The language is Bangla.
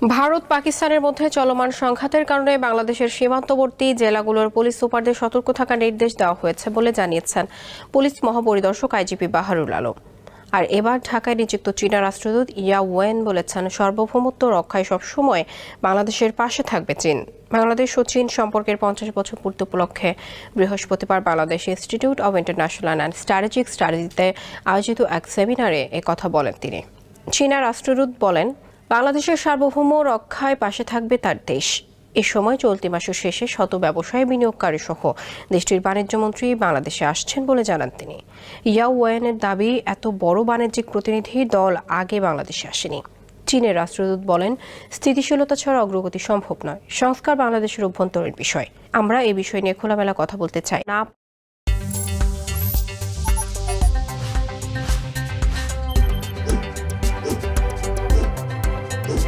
ভারত পাকিস্তানের মধ্যে চলমান সংঘাতের কারণে বাংলাদেশের সীমান্তবর্তী জেলাগুলোর পুলিশ সুপারদের সতর্ক থাকার নির্দেশ দেওয়া হয়েছে বলে জানিয়েছেন পুলিশ মহাপরিদর্শক আইজিপি বাহারুল আলম। আর এবার ঢাকায় নিযুক্ত চীনা রাষ্ট্রদূত ইয়া ওয়েন বলেছেন, সার্বভৌমত্ব রক্ষায় সবসময় বাংলাদেশের পাশে থাকবে চীন। বাংলাদেশ ও চীন সম্পর্কের 50 বছর পূর্তি উপলক্ষে বৃহস্পতিবার Bangladesh institute of international and strategic স্টাডিজে আয়োজিত এক সেমিনারে একথা বলেন তিনি। চীনা রাষ্ট্রদূত বলেন, বাংলাদেশের সার্বভৌম রক্ষায় পাশে থাকবে তার দেশ। এ সময় চলতি মাসের শেষে শত ব্যবসায়ী বিনিয়োগকারী সহ দেশটির বাণিজ্যমন্ত্রী বাংলাদেশে আসছেন বলে জানান তিনি। ইয়া ওয়েনের দাবি, এত বড় বাণিজ্যিক প্রতিনিধি দল আগে বাংলাদেশে আসেনি। চীনের রাষ্ট্রদূত বলেন, স্থিতিশীলতা ছাড়া অগ্রগতি সম্ভব নয়। সংস্কার বাংলাদেশের অভ্যন্তরীণ বিষয়। আমরা এই বিষয় নিয়ে খোলামেলা কথা বলতে চাই না।